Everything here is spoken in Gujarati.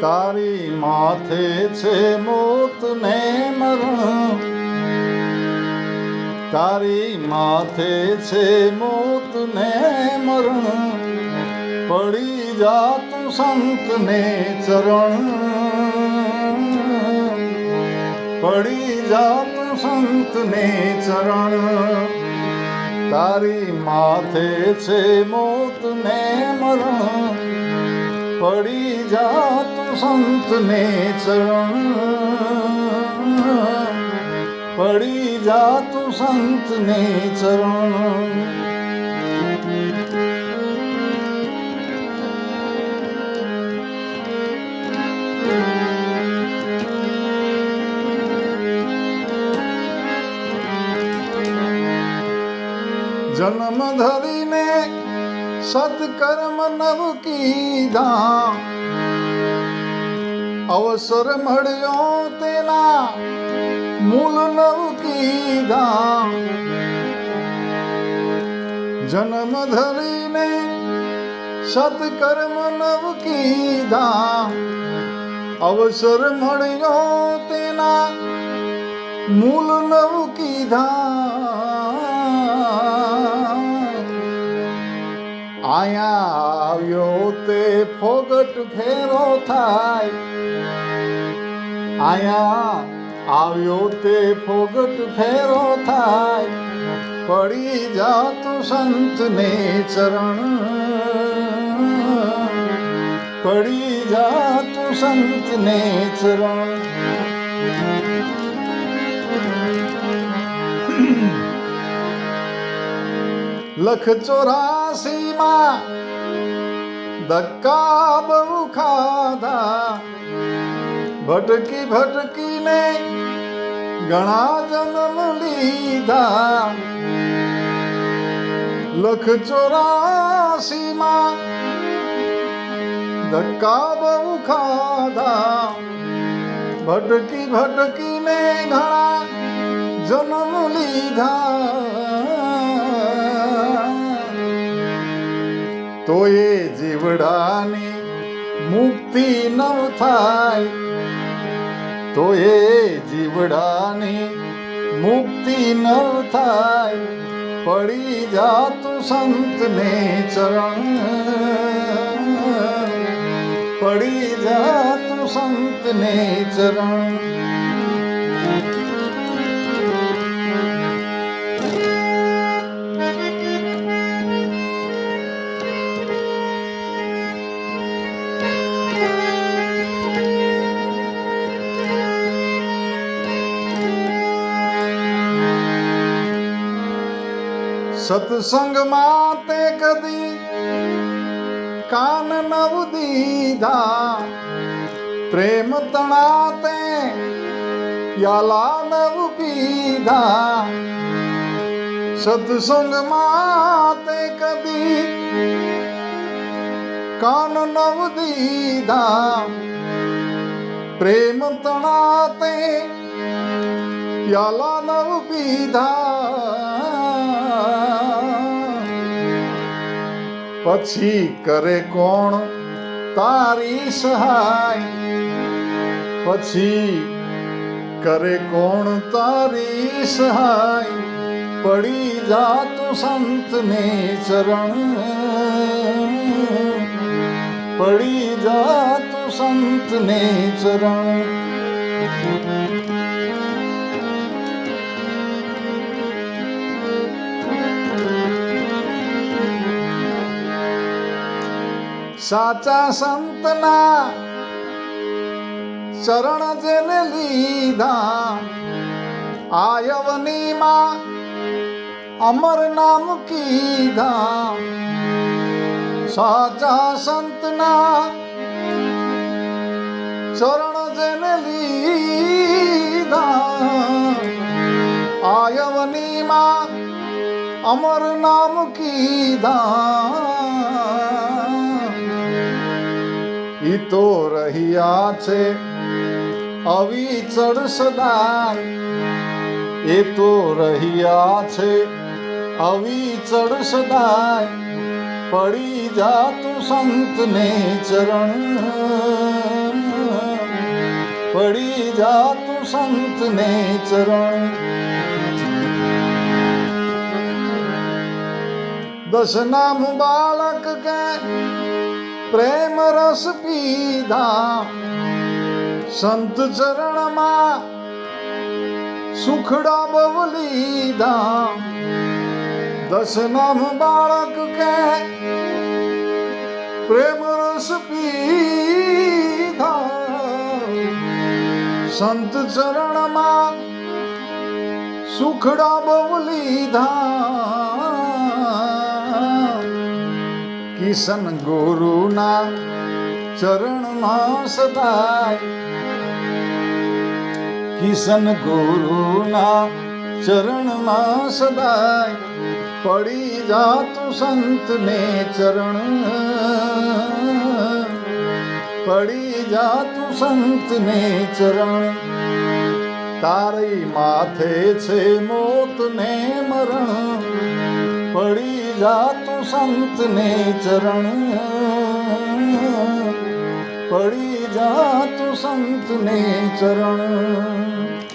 તારી માથે છે મોત ને મરણ, તારી માથે છે મોત ને મરણ, પડી જા તું સંત ને ચરણ, પડી જા તું સંત ને ચરણ. તારી માથે છે મોત ને મરણ, પડી જા તું સંત ને ચરણ, પડી જા તું સંત ને ચરણ. જન્મ ધરીને સત્કર્મ નવ કીધા, અવસર મળ્યો તેના મૂળ નવ કીધા. જન્મ ધરીને સત્કર્મ નવ કીધા, અવસર મળ્યો તેના મૂળ નવ કીધા. આયા આવ્યો તે ફોગટ ફેરો થાય, આયા આવ્યો તે ફોગટ ફેરો થાય, પડી જા તું સંત ને ચરણ, પડી જા તું સંત ને ચરણ. લખ 84 માં ધક્કા બહુ ખાધા, ભટકી ભટકીને ઘણા જન્મ લીધા. લખ 84 માં ધક્કા બહુ ખાધા, ભટકી ભટકીને ઘણા જન્મ લીધા. તો એ જીવડાની મુક્તિ ન થાય, તો એ જીવડાની મુક્તિ ન થાય, પડી જા તું સંત ને ચરણ, પડી જા તું સંત ને ચરણ. સત્સંગમાં તે કદી કાન નવ દીધા, પ્રેમ તણા તે પ્યાલા નવ પીધા. સત્સંગમાં તે કદી કાન નવ દીધા, પ્રેમ તણા તે પ્યાલા નવ પીધા. પછી કરે કોણ તારી સહાય, પછી કરે કોણ તારી સહાય, પડી જા તું સંત ને ચરણ, પડી જા તું સંત ને ચરણ. સાચા સંતના ચરણ જેને લીધા, આયવનીમાં અમર નામ કીધા. સાચા સંતના ચરણ જેને લીધા, આયવનીમાં અમર નામ કીધા. ઈ તો રહ્યા છે અવિચળ સદાય, એ તો રહ્યા છે અવિચળ સદાય, પડી જા તું સંતને ચરણ પડી જા તું સંતને ચરણ દશનામ બાળક કે પ્રેમ રસ પીધા સંત ચરણમાં સુખડા બહુ લીધા દશનામ બાળક કે પ્રેમ રસ પીધા સંત ચરણમાં સુખડા બહુ લીધા કિશન ગુરુના ચરણમાં સદાય કિશન ગુરુના ચરણમાં સદાય પડી જા તું સંતને ચરણ પડી જા તું સંતને ચરણ તારી માથે છે મોત ને મરણ પડી જા તું સંતને ચરણ પડી જા તું સંતને ચરણ